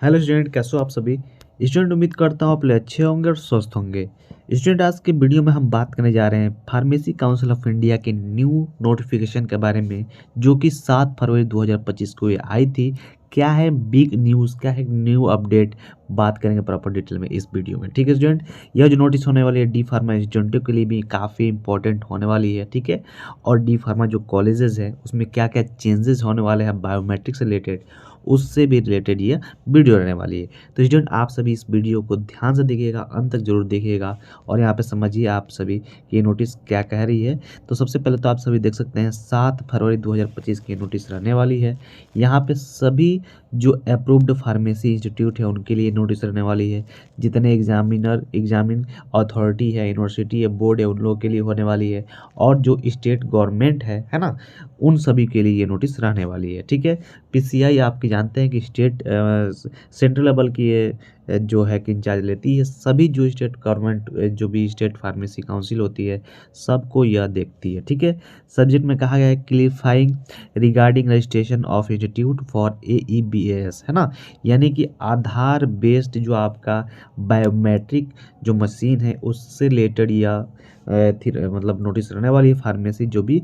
Hello student, कैसे हो आप सभी। स्टूडेंट, उम्मीद करता हूँ आप लोग अच्छे होंगे और स्वस्थ होंगे। स्टूडेंट, आज के वीडियो में हम बात करने जा रहे हैं फार्मेसी काउंसिल ऑफ इंडिया के न्यू नोटिफिकेशन के बारे में, जो कि 7 फरवरी 2025 को ये आई थी। क्या है बिग न्यूज़, क्या है न्यू अपडेट, बात करेंगे प्रॉपर डिटेल में इस वीडियो में। ठीक है स्टूडेंट, यह जो नोटिस होने वाली है डी फार्मा स्टूडेंटों के लिए भी काफ़ी इंपॉर्टेंट होने वाली है। ठीक है, और डी फार्मा जो कॉलेजेस हैं उसमें क्या क्या चेंजेस होने वाले हैं बायोमेट्रिक से रिलेटेड, उससे भी रिलेटेड ये वीडियो रहने वाली है। तो स्टूडेंट, आप सभी इस वीडियो को ध्यान से देखिएगा, अंत तक जरूर देखिएगा और यहाँ पे समझिए आप सभी कि ये नोटिस क्या कह रही है। तो सबसे पहले तो आप सभी देख सकते हैं 7 फरवरी 2025 की नोटिस रहने वाली है। यहाँ पे सभी जो अप्रूव्ड फार्मेसी इंस्टीट्यूट है उनके लिए नोटिस रहने वाली है। जितने एग्जामिन अथॉरिटी है, यूनिवर्सिटी है, बोर्ड है, उन लोगों के लिए होने वाली है। और जो स्टेट गवर्नमेंट है ना, उन सभी के लिए ये नोटिस रहने वाली है। ठीक है, पीसीआई आपके जानते हैं कि स्टेट सेंट्रल लेवल की ये जो है कि इंचार्ज लेती है। सभी जो स्टेट गवर्नमेंट जो भी स्टेट फार्मेसी काउंसिल होती है सबको यह देखती है। ठीक है, सब्जेक्ट में कहा गया है clarifying regarding registration of institute for AEBAS, है ना। यानी कि आधार बेस्ड जो आपका बायोमेट्रिक जो मशीन है उससे रिलेटेड या मतलब नोटिस रहने वाली है फार्मेसी जो भी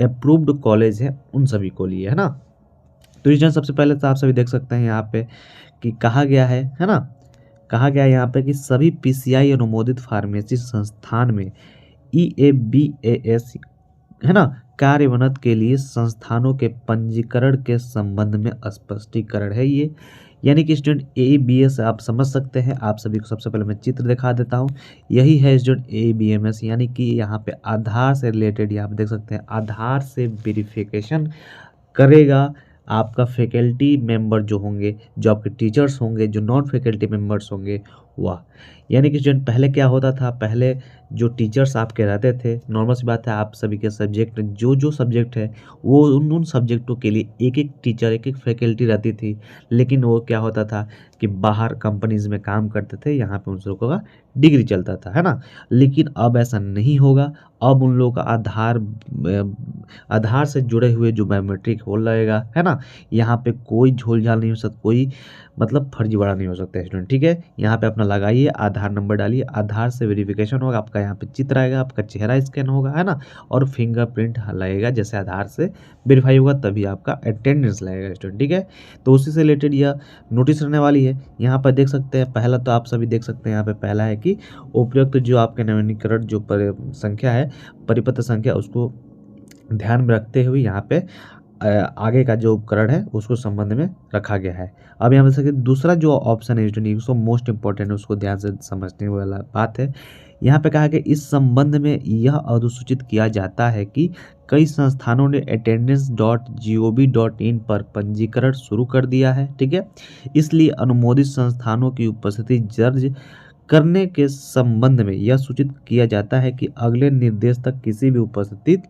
अप्रूव्ड कॉलेज है उन सभी को लिए, है ना। तो रीजन सबसे पहले तो आप सभी देख सकते हैं यहाँ पे कि कहा गया है ना, कहा गया है यहाँ पे कि सभी पीसीआई अनुमोदित फार्मेसी संस्थान में EABAS, है ना, कार्यान्वयन के लिए संस्थानों के पंजीकरण के संबंध में स्पष्टीकरण है ये। यानी कि स्टूडेंट AEBAS आप समझ सकते हैं। आप सभी को सबसे पहले मैं चित्र दिखा देता हूँ। यही है स्टूडेंट AEBMS, यानी कि यहाँ पे आधार से रिलेटेड, यहाँ पे देख सकते हैं आधार से वेरिफिकेशन करेगा आपका फैकल्टी मेंबर जो होंगे, जो आपके टीचर्स होंगे, जो नॉन फैकल्टी मेंबर्स होंगे वह। यानी कि स्टूडेंट पहले क्या होता था, पहले जो टीचर्स आपके रहते थे, नॉर्मल सी बात है आप सभी के सब्जेक्ट जो सब्जेक्ट है वो उन सब्जेक्टों के लिए एक एक टीचर, एक एक फैकल्टी रहती थी। लेकिन वो क्या होता था कि बाहर कंपनीज में काम करते थे, यहाँ पे उन लोगों का डिग्री चलता था, है ना। लेकिन अब ऐसा नहीं होगा। अब उन लोगों का आधार से जुड़े हुए जो बायोमेट्रिक हो लगेगा, है ना। यहाँ पे कोई झोल झाल नहीं हो सकता, कोई मतलब फर्जीवाड़ा नहीं हो सकता है स्टूडेंट। ठीक है, यहाँ पे अपना लगाइए, आधार नंबर डालिए, आधार से वेरिफिकेशन होगा, आपका यहाँ पे चित्र आएगा, आपका चेहरा स्कैन होगा, है ना, और फिंगरप्रिंट लगेगा। जैसे आधार से वेरीफाई होगा तभी आपका अटेंडेंस लगेगा स्टूडेंट। ठीक है, तो उसी से रिलेटेड यह नोटिस रहने वाली है। यहाँ पर देख सकते हैं, पहला तो आप सभी देख सकते हैं यहाँ पे पहला है कि उपयुक्त जो आपके नवीनीकरण जो संख्या है, परिपत्र संख्या, उसको ध्यान में रखते हुए यहाँ पे आगे का जो उपकरण है उसको संबंध में रखा गया है। अब यहाँ पे दूसरा जो ऑप्शन है स्टूडेंट, उसको मोस्ट इंपॉर्टेंट है, उसको ध्यान से समझने वाला बात है। यहाँ पे कहा कि इस संबंध में यह अधिसूचित किया जाता है कि कई संस्थानों ने attendance.gov.in पर पंजीकरण शुरू कर दिया है। ठीक है, इसलिए अनुमोदित संस्थानों की उपस्थिति दर्ज करने के संबंध में यह सूचित किया जाता है कि अगले निर्देश तक किसी भी उपस्थित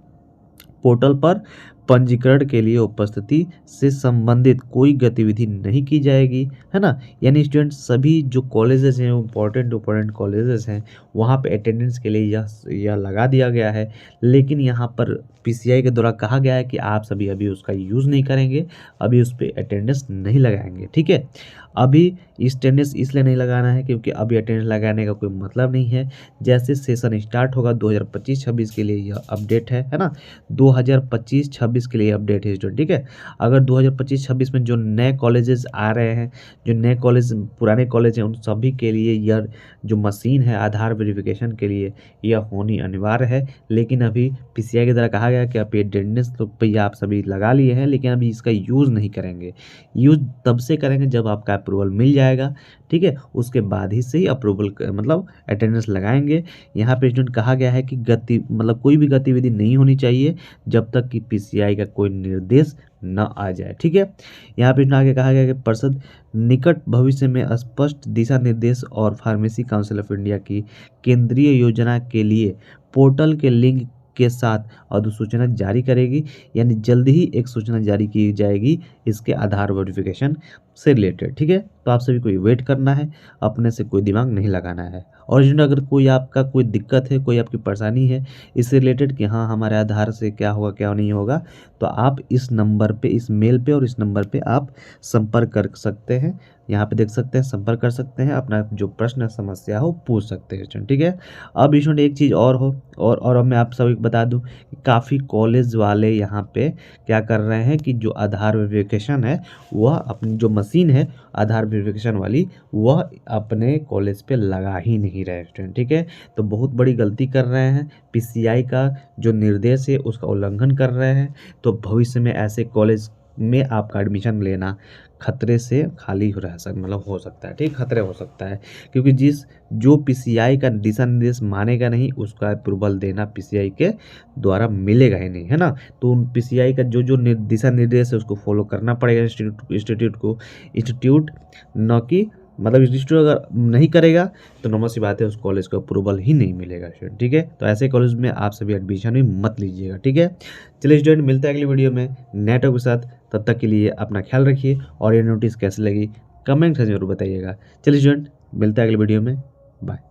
पोर्टल पर पंजीकरण के लिए उपस्थिति से संबंधित कोई गतिविधि नहीं की जाएगी, है ना। यानी स्टूडेंट सभी जो कॉलेजेस हैं, इंपॉर्टेंट कॉलेजेस हैं, वहाँ पे अटेंडेंस के लिए यह लगा दिया गया है। लेकिन यहाँ पर पीसीआई के द्वारा कहा गया है कि आप सभी अभी उसका यूज़ नहीं करेंगे, अभी उस पर अटेंडेंस नहीं लगाएंगे। ठीक है, अभी अटेंडेंस इसलिए नहीं लगाना है क्योंकि अभी अटेंडेंस लगाने का कोई मतलब नहीं है। जैसे सेशन स्टार्ट होगा 2025-26 के लिए यह अपडेट है ना, 2025-26 के लिए अपडेट है स्टूडेंट। ठीक है, अगर 2025-26 में जो नए कॉलेजेस आ रहे हैं, जो नए कॉलेज पुराने कॉलेज हैं, उन सभी के लिए यह जो मशीन है आधार वेरिफिकेशन के लिए यह होनी अनिवार्य है। लेकिन अभी पीसीआई के द्वारा कहा गया कि आप अटेंडेंस तो भैया आप सभी लगा लिए हैं, लेकिन अभी इसका यूज़ नहीं करेंगे। यूज़ तब से करेंगे जब आपका अप्रूवल मिल जाएगा। ठीक है, उसके बाद ही से ही अप्रूवल मतलब अटेंडेंस लगाएंगे। यहाँ पे स्टूडेंट कहा गया है कि मतलब कोई भी गतिविधि नहीं होनी चाहिए जब तक कि पीसीआई का कोई निर्देश न आ जाए। ठीक है, यहाँ पे आगे कहा गया कि परिषद निकट भविष्य में स्पष्ट दिशा निर्देश और फार्मेसी काउंसिल ऑफ इंडिया की केंद्रीय योजना के लिए पोर्टल के लिंक के साथ अधिसूचना जारी करेगी। यानी जल्दी ही एक सूचना जारी की जाएगी इसके आधार वेरिफिकेशन से रिलेटेड, ठीक है। तो आप सभी को वेट करना है, अपने से कोई दिमाग नहीं लगाना है। और स्टूडेंट अगर कोई आपका कोई दिक्कत है, कोई आपकी परेशानी है इससे रिलेटेड कि हाँ हमारे आधार से क्या होगा क्या नहीं होगा, तो आप इस नंबर पे, इस मेल पे और इस नंबर पे आप संपर्क कर सकते हैं। यहाँ पे देख सकते हैं, संपर्क कर सकते हैं, अपना जो प्रश्न समस्या हो पूछ सकते हैं स्टूडेंट, ठीक है। अब स्टूडेंट एक चीज़ और हो, और मैं आप सभी को बता दूं कि काफ़ी कॉलेज वाले यहाँ पे क्या कर रहे हैं कि जो आधार वेरिफिकेशन है वह अपनी जो मशीन है आधार वेरिफिकेशन वाली, वह अपने कॉलेज पे लगा ही नहीं रहे स्टूडेंट, ठीक है। तो बहुत बड़ी गलती कर रहे हैं, पीसीआई का जो निर्देश है उसका उल्लंघन कर रहे हैं। तो भविष्य में ऐसे कॉलेज में आपका एडमिशन लेना खतरे से खाली रह मतलब हो सकता है, ठीक, खतरे हो सकता है। क्योंकि जो पीसीआई का दिशा निर्देश मानेगा नहीं उसका अप्रूवल देना पीसीआई के द्वारा मिलेगा ही नहीं, है ना। तो उन पीसीआई का जो जो दिशा निर्देश है उसको फॉलो करना पड़ेगा इंस्टीट्यूट न कि मतलब इंस्टीट्यूट अगर नहीं करेगा तो नॉर्मल सी बात है उस कॉलेज को अप्रूवल ही नहीं मिलेगा स्टूडेंट, ठीक है। तो ऐसे कॉलेज में आप सभी एडमिशन भी मत लीजिएगा, ठीक है। चलिए स्टूडेंट, मिलते हैं अगली वीडियो में नए टॉपिक के साथ। तब तक के लिए अपना ख्याल रखिए और ये नोटिस कैसे लगी कमेंट से जरूर बताइएगा। चलिए स्टूडेंट, मिलते हैं अगली वीडियो में, बाय।